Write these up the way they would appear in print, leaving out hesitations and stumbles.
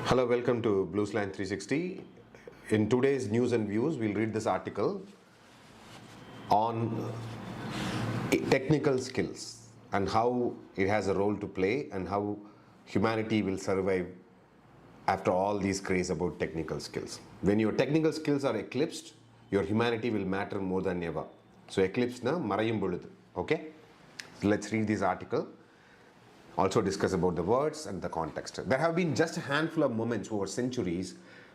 Hello, welcome to Bluesline 360. In today's news and views, we'll read this article on technical skills and how it has a role to play and how humanity will survive after all these craze about technical skills. When your technical skills are eclipsed, your humanity will matter more than ever. So eclipsed na marayum poludhu. Okay? So let's read this article. Also discuss about the words and the context. There have been just a handful of moments over centuries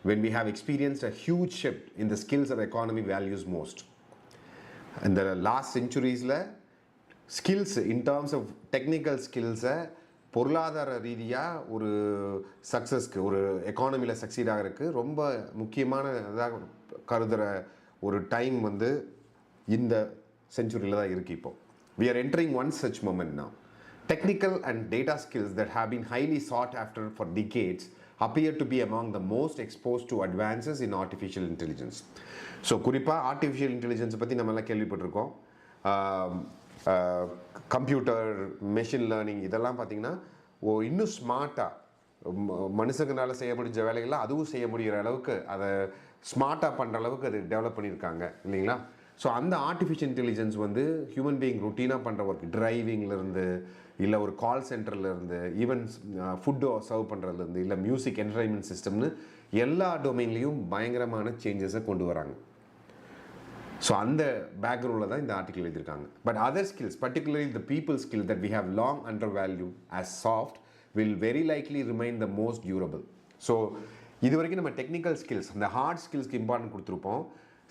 when we have experienced a huge shift in the skills our economy values most. In the last centuries, skills in terms of technical skills, பொருளாதார ரீதியாக ஒரு சக்ஸஸ்க்கு ஒரு எக்கானமியில் succeed ஆகிறதுக்கு ரொம்ப முக்கியமானதாக கருதுகிற ஒரு time வந்து இந்த செஞ்சுரியில் தான் இருக்குது இப்போது. We are entering one such moment now. Technical and data skills that have been highly sought after for decades appear to be among the most exposed to advances in artificial intelligence. So குறிப்பாக artificial intelligence பற்றி நம்ம எல்லாம் கேள்விப்பட்டிருக்கோம். Computer, machine learning இதெல்லாம் பார்த்திங்கன்னா இன்னும் ஸ்மார்ட்டாக மனுஷங்களால் செய்ய முடிஞ்ச வேலைகள்லாம் அதுவும் செய்ய முடிகிற அளவுக்கு அதை ஸ்மார்ட்டாக பண்ணுற அளவுக்கு அது டெவலப் பண்ணியிருக்காங்க இல்லைங்களா? ஸோ அந்த ஆர்டிஃபிஷியல் இன்டெலிஜென்ஸ் வந்து ஹியூமன் பீயிங் ருட்டீனாக பண்ணுற ஒர்க், டிரைவிங்லேருந்து இல்லை ஒரு கால் சென்டர்லேருந்து ஈவன் ஃபுட்டு சர்வ் பண்ணுறதுலேருந்து இல்லை மியூசிக் என்டர்டைன்மெண்ட் சிஸ்டம்னு எல்லா டொமைன்லேயும் பயங்கரமான சேஞ்சஸை கொண்டு வராங்க. ஸோ அந்த பேக்ரவுண்டில் தான் இந்த ஆர்டிக்கல் எழுதியிருக்காங்க. But other skills, particularly the people skill that we have long undervalue as soft will very likely remain the most durable. So இது வரைக்கும் நம்ம டெக்னிக்கல் ஸ்கில்ஸ், அந்த ஹார்ட் ஸ்கில்ஸ்க்கு இம்பார்ட்டன்ட் கொடுத்துருப்போம்.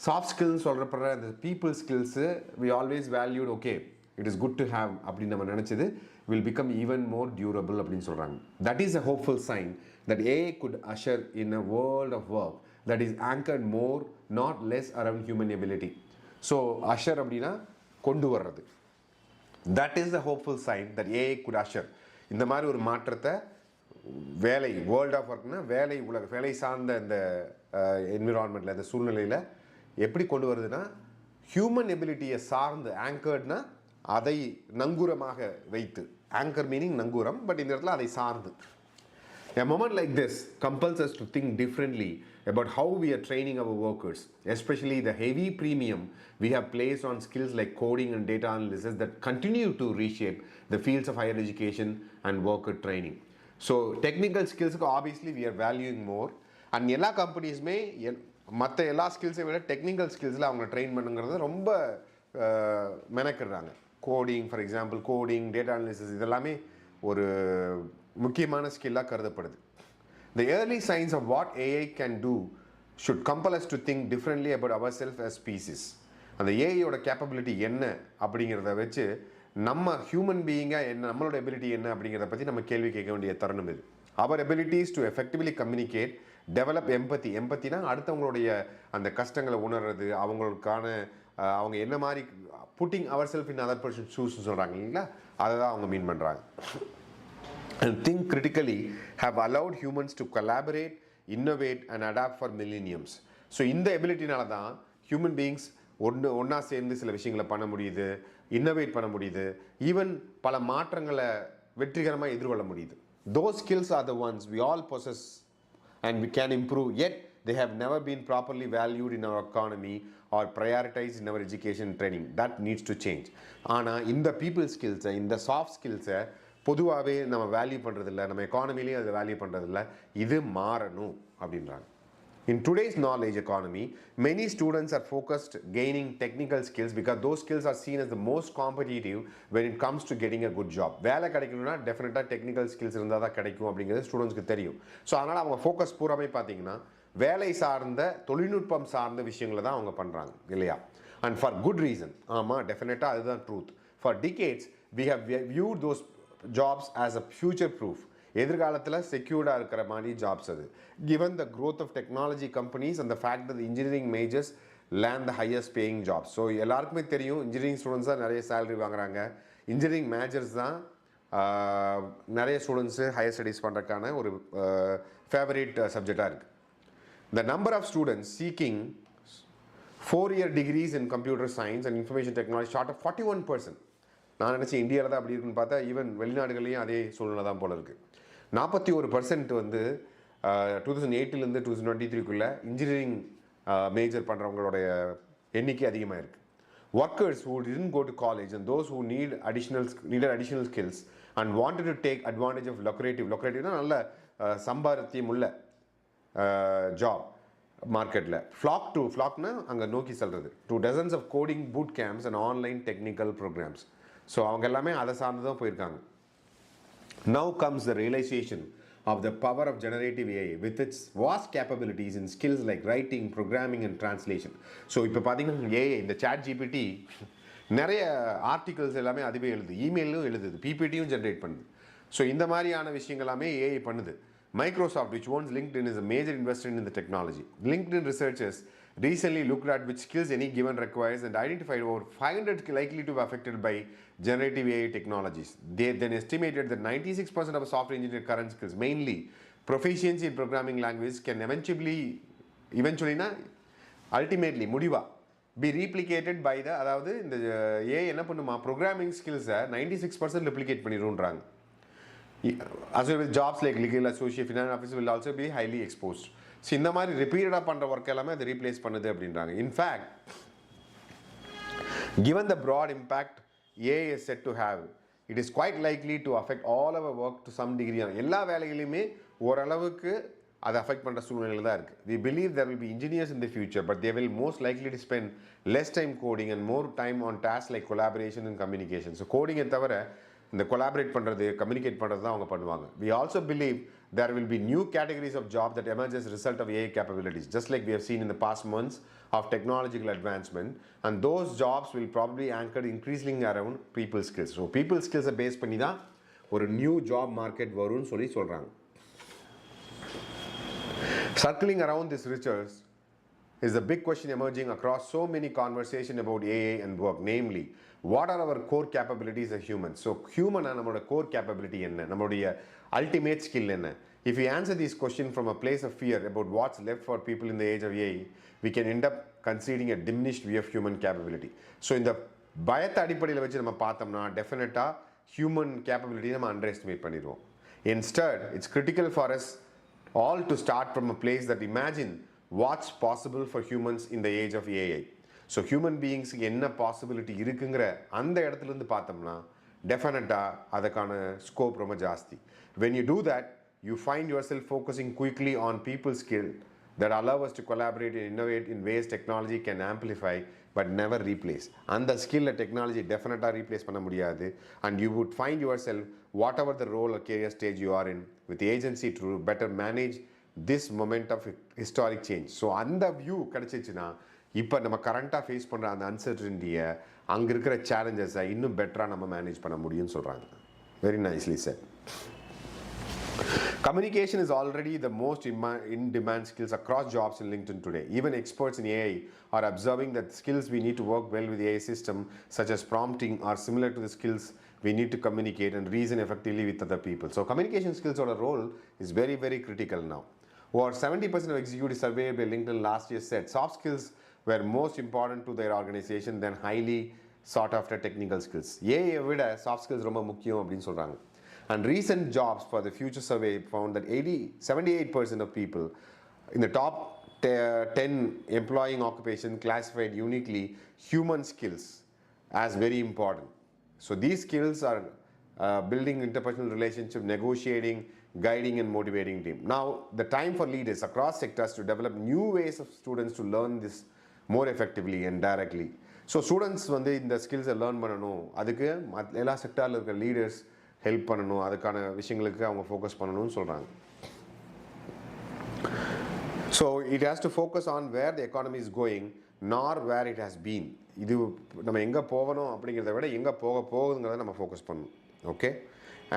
சாஃப்ட் ஸ்கில்ஸ் சொல்கிறப்ப அந்த people skills we always valued, okay it is good to have அப்படின்னு நம்ம நினச்சது will become even more durable அப்படின்னு சொல்கிறாங்க. That is a hopeful sign that AI could Ashar in a world of work that is anchored more not less around human ability. So usher அப்படின்னா கொண்டு வர்றது. That is the hopeful sign that AI could usher. இந்த மாதிரி ஒரு மாற்றத்தை வேலை, world of ஒர்க்னா வேலை, உலக வேலை சார்ந்த இந்த என்விரான்மெண்ட்டில், இந்த சூழ்நிலையில் எப்படி கொண்டு வருதுன்னா ஹியூமன் எபிலிட்டியை சார்ந்து, ஆங்கர்ட்னா அதை நங்கூரமாக வைத்து, ஆங்கர் மீனிங் நங்கூரம், பட் இந்த இடத்துல அதை சார்ந்து. A moment like this compels us to think differently about how we are training our workers, especially the heavy premium we have placed on skills like coding and data analysis that continue to reshape the fields of higher education and worker training. So technical skills obviously we are valuing more, and எல்லா கம்பெனிஸுமே மற்ற எல்லா ஸ்கில்ஸை விட technical ஸ்கில்ஸில் அவங்க train பண்ணுங்கிறது ரொம்ப மெனக்கிடுறாங்க. Coding, for example coding, data analysis இதெல்லாமே ஒரு முக்கியமான ஸ்கில்லாக கருதப்படுது. The early signs of what AI can do should compel us to think differently about ourselves as species. அந்த ஏஐயோட கேப்பபிலிட்டி என்ன அப்படிங்கிறத வச்சு நம்ம ஹியூமன் பீயிங்காக என்ன, நம்மளோட எபிலிட்டி என்ன அப்படிங்கிறத பற்றி நம்ம கேள்வி கேட்க வேண்டிய தருணம் இது. Our abilities to effectively communicate, develop empathy. எம்பத்தினா அடுத்தவங்களுடைய அந்த கஷ்டங்களை உணர்றது, அவங்களுக்கான அவங்க என்ன மாதிரி putting our self in other person ஷூஸ்ன்னு சொல்கிறாங்க இல்லைங்களா, அதை தான் அவங்க மீன் பண்ணுறாங்க. And think critically have allowed humans to collaborate, innovate and adapt for millenniums. So இந்த எபிலிட்டினால தான் ஹியூமன் பீயிங்ஸ் ஒன்றா சேர்ந்து சில விஷயங்களை பண்ண முடியுது, இன்னோவேட் பண்ண முடியுது, ஈவன் பல மாற்றங்களை வெற்றிகரமாக எதிர்கொள்ள முடியுது. Those skills are the ones we all possess and we can improve, yet they have never been properly valued in our economy or prioritized in our education and training. That needs to change. ஆனால் இந்த people ஸ்கில்ஸை, இந்த soft ஸ்கில்ஸை பொதுவாகவே நம்ம value பண்ணுறதில்ல, நம்ம எக்கானமிலையும் அதை value பண்ணுறதில்ல. இது மாறணும் அப்படின்றாங்க. In today's knowledge economy, many students are focused gaining technical skills because those skills are seen as the most competitive when it comes to getting a good job. வேலை கிடைக்கணும்னா டெஃபினட்டாக டெக்னிக்கல் ஸ்கில்ஸ் இருந்தால் தான் கிடைக்கும் அப்படிங்கிறது ஸ்டூடெண்ட்ஸ்க்கு தெரியும். ஸோ அதனால் அவங்க ஃபோக்கஸ் பூராமே பார்த்தீங்கன்னா வேலை சார்ந்த, தொழில்நுட்பம் சார்ந்த விஷயங்களை தான் அவங்க பண்ணுறாங்க இல்லையா? And for good reason. ஆமாம், டெஃபினட்டாக அதுதான் truth. For decades we have viewed those jobs as a future proof. எதிர்காலத்தில் செக்யூர்டாக இருக்கிற மாதிரி ஜாப்ஸ் அது. Given the growth of technology companies and the fact that engineering majors land the highest paying jobs. So எல்லாருக்குமே தெரியும் engineering students தான் நிறைய salary வாங்குறாங்க, engineering majors தான் நிறைய ஸ்டூடெண்ட்ஸு ஹையர் ஸ்டடீஸ் பண்ணுறதுக்கான ஒரு ஃபேவரேட் சப்ஜெக்டாக இருக்குது. The number of students seeking 4-year degrees in computer science and information technology shot of 41%. நான் நினச்சேன் இந்தியாவில் தான் அப்படி இருக்குன்னு பார்த்தா ஈவன் வெளிநாடுகளையும் அதே சூழ்நிலை தான் போல இருக்குது. 41% வந்து 2008லேருந்து 2023க்குள்ளே இன்ஜினியரிங் மேஜர் பண்ணுறவங்களுடைய எண்ணிக்கை அதிகமாக இருக்குது. Workers who didn't go to college and those who needed additional skills and wanted to take advantage of lucrative நல்ல சம்பாத்தியம் உள்ள ஜாப் மார்க்கெட்டில் ஃப்ளாக்னா அங்கே நோக்கி செல்றது to dozens of coding boot camps and online technical programs. So அவங்க எல்லாமே அதை சார்ந்து தான் போயிருக்காங்க. Now comes the realization of the power of generative AI with its vast capabilities in skills like writing, programming and translation. So இப்போ பார்த்தீங்கன்னா AI இந்த chat GPT நிறைய ஆர்டிகல்ஸ் எல்லாமே அதுவே எழுது, இமெயிலும் எழுதுது, பிபிடியும் ஜென்ரேட் பண்ணுது. ஸோ இந்த மாதிரியான விஷயங்கள் எல்லாமே AI பண்ணுது. Microsoft, which owns LinkedIn, is a major investor in the technology. LinkedIn researchers recently looked at which skills any given requires and identified over 500 likely to be affected by generative AI technologies. They then estimated that 96% of a software engineer current skills, mainly proficiency in programming language, can eventually ultimately முடிவா be replicated by the அதாவது இந்த AI என்ன பண்ணுமா programming ஸ்கில்ஸை 96% replicate பண்ணிடுன்றாங்க. As well as jobs like legal associate, finance officer will also be highly exposed. So இந்த மாதிரி ரிப்பீட்டடாக பண்ணுற ஒர்க் எல்லாமே அதை ரீப்ளேஸ் பண்ணுது அப்படின்றாங்க. In fact given the broad impact AI is set to have, it is quite likely to affect all our work to some degree. எல்லா வேலைகளையுமே ஓரளவுக்கு அதை அஃபெக்ட் பண்ணுற சூழ்நிலையில் தான் இருக்குது. We believe there will be engineers in the future, but they will most likely to spend less time coding and more time on tasks like collaboration and communication. So கோடிங்கை தவிர இந்த கொலாபரேட் பண்ணுறது, communicate பண்ணுறது தான் அவங்க பண்ணுவாங்க. We also believe there will be new categories of jobs that emerge as a result of AI capabilities, just like we have seen in the past months of technological advancement, and those jobs will probably anchor increasingly around people skills. So people skills base பண்ணி தான் ஒரு new job market வரும்னு சொல்கிறாங்க. Circling around this research is the big question emerging across so many conversations about AI and work, namely, what are our core capabilities as humans? So human நம்மளோட core capability என்ன, நம்மளுடைய ultimate skill என்ன? If we answer these questions from a place of fear about what's left for people in the age of AI, we can end up conceding a diminished view of human capability. So இந்த பயத்தை அடிப்படையில் வச்சு நம்ம பார்த்தோம்னா டெஃபினட்டாக human capability நம்ம under estimate பண்ணிடுவோம். Instead, it's critical for us all to start from a place that imagine what's possible for humans in the age of AI. So human பீயிங்ஸுக்கு என்ன பாசிபிலிட்டி இருக்குங்கிற அந்த இடத்துலேருந்து பார்த்தோம்னா டெஃபினட்டாக அதுக்கான ஸ்கோப் ரொம்ப ஜாஸ்தி. When you do that, you find your self focusing quickly on people skill that allow us to collaborate and innovate in ways technology can amplify but never replace. அந்த ஸ்கில்லை டெக்னாலஜி டெஃபினட்டாக ரீப்ளேஸ் பண்ண முடியாது. And you would find yourself whatever the role or career stage you are in with agency to better manage this moment of historic change. So அந்த view கிடச்சிச்சுன்னா இப்போ நம்ம கரண்ட்டாக face பண்ணுற அந்த அன்சர்டனிட்டியை, அங்கே இருக்கிற சேலஞ்சஸை இன்னும் பெட்டராக நம்ம மேனேஜ் பண்ண முடியும்னு சொல்கிறாங்க. Very nicely sir. Communication is already the most in-demand skills across jobs in LinkedIn today. Even experts in AI are observing that skills we need to work well with the AI system, such as prompting, are similar to the skills we need to communicate and reason effectively with other people. So communication skills or a role is very, very critical now. Over 70% of executives surveyed by LinkedIn last year said soft skills were most important to their organization than highly sought after technical skills. AI விட soft skills ரொம்ப முக்கியம் அப்படின்னு சொல்கிறாங்க. And recent jobs for the future survey found that 78% of people in the top 10 employing occupation classified uniquely human skills as very important. So these skills are building interpersonal relationship, negotiating, guiding and motivating team. Now the time for leaders across sectors to develop new ways of students to learn this more effectively and directly. So students வந்து இந்த ஸ்கில்ஸை learn பண்ணணும், அதுக்கு எல்லா செக்டாரில் இருக்கிற leaders help பண்ணணும், அதுக்கான விஷயங்களுக்கு அவங்க ஃபோக்கஸ் பண்ணணும்னு சொல்கிறாங்க. So it has to focus on where the economy is going nor where it has been. இது நம்ம எங்கே போகணும் அப்படிங்கிறத விட எங்கே போகுதுங்கிறத நம்ம ஃபோக்கஸ் பண்ணணும். ஓகே,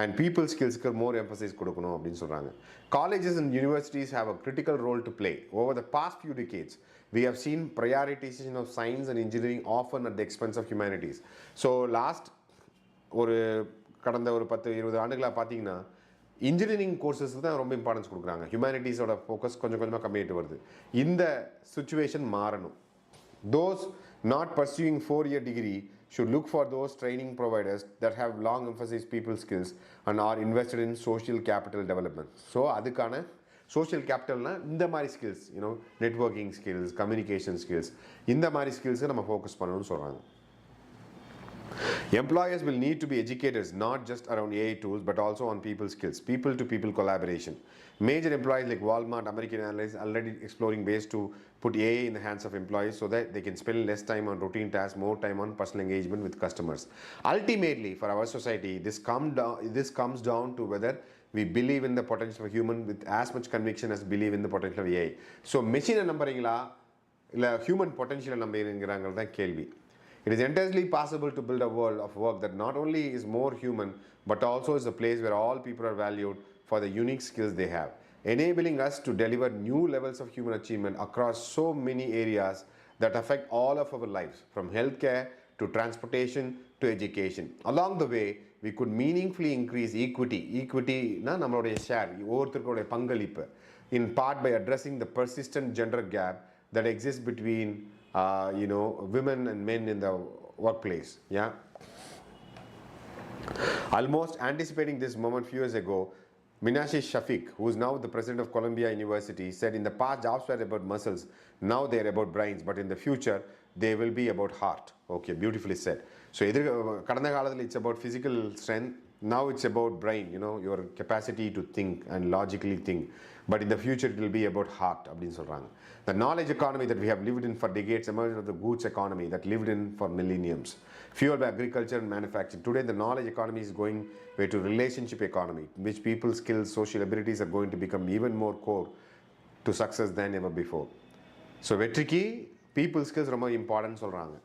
அண்ட் பீப்புள் ஸ்கில்ஸ்க்கு மோர் எம்பசைஸ் கொடுக்கணும் அப்படின்னு சொல்கிறாங்க. Colleges and universities have a critical role to play. Over the past few decades, we have seen prioritization of science and engineering often at the expense of humanities. So last கடந்த ஒரு 10-20 ஆண்டுகளாக பார்த்தீங்கன்னா engineering கோர்சஸ்க்கு தான் ரொம்ப importance கொடுக்குறாங்க. ஹியூமனிட்டிஸோட focus கொஞ்சம் கொஞ்சமாக கம்மியாகிட்டு வருது. இந்த சுச்சுவேஷன் மாறணும். Those not pursuing 4-year degree should look for those training providers that have long emphasized people skills and are invested in social capital development. So அதுக்கான சோஷியல் கேபிட்டல்னால் இந்த மாதிரி skills, networking skills, communication skills, இந்த மாதிரி ஸ்கில்ஸை நம்ம focus பண்ணணும்னு சொல்கிறாங்க. Employers will need to be educators not just around AI tools but also on people skills, people to people collaboration. Major employers like Walmart, American Airlines already exploring ways to put AI in the hands of employees so that they can spend less time on routine tasks, more time on personal engagement with customers. Ultimately, for our society, this comes down to whether we believe in the potential of human with as much conviction as believe in the potential of AI. So, machine நம்புறீங்களா இல்லை human பொட்டன்ஷியலை நம்புறீங்கிறாங்கிறது தான் கேள்வி. It is entirely possible to build a world of work that not only is more human but also is a place where all people are valued for the unique skills they have, enabling us to deliver new levels of human achievement across so many areas that affect all of our lives, from healthcare to transportation to education. Along the way, we could meaningfully increase equity. Equity na nammaloda share, ஒவ்வொருத்தருடைய பங்களிப்பு, in part by addressing the persistent gender gap that exists between women and men in the workplace. Yeah. Almost anticipating this moment few years ago, Minashi Shafiq, who is now the president of Columbia University, said in the past jobs were about muscles, now they are about brains, but in the future they will be about heart. Okay, beautifully said. So கடந்த காலத்தில் it's about physical strength, now it's about brain, your capacity to think and logically think, but in the future it will be about heart அப்படின்னு சொல்றாங்க. The knowledge economy that we have lived in for decades emerged of the goods economy that lived in for millenniums, fueled by agriculture and manufacturing. Today the knowledge economy is going way to relationship economy, in which people's skills, social abilities are going to become even more core to success than ever before. So வெற்றிக்கு people skills ரொம்ப important சொல்றாங்க.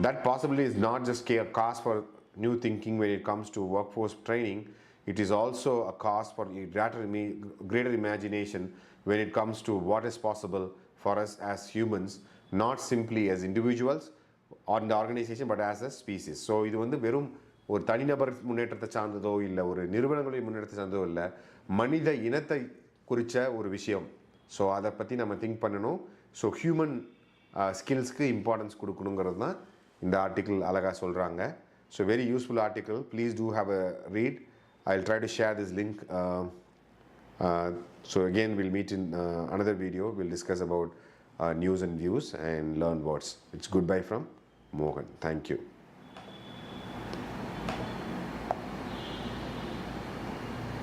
That possibly is not just a cause for new thinking when it comes to workforce training, it is also a cause for greater imagination when it comes to what is possible for us as humans, not simply as individuals or in the organization but as a species. So இது வந்து வெறும் ஒரு தனிநபர் முன்னேற்றத்தை சார்ந்ததோ இல்லை ஒரு நிறுவனங்களுடைய முன்னேற்றத்தை சார்ந்ததோ இல்லை, மனித இனத்தை குறித்த ஒரு விஷயம். ஸோ அதை பற்றி நம்ம திங்க் பண்ணணும். ஸோ ஹியூமன் ஸ்கில்ஸ்க்கு இம்பார்ட்டன்ஸ் கொடுக்கணுங்கிறது தான் இந்த ஆர்டிக்கிள் அழகாக சொல்கிறாங்க. So very useful article, please do have a read. I'll try to share this link. So again, we'll meet in another video. We'll discuss about news and views and learn words. It's goodbye from Mohan. Thank you.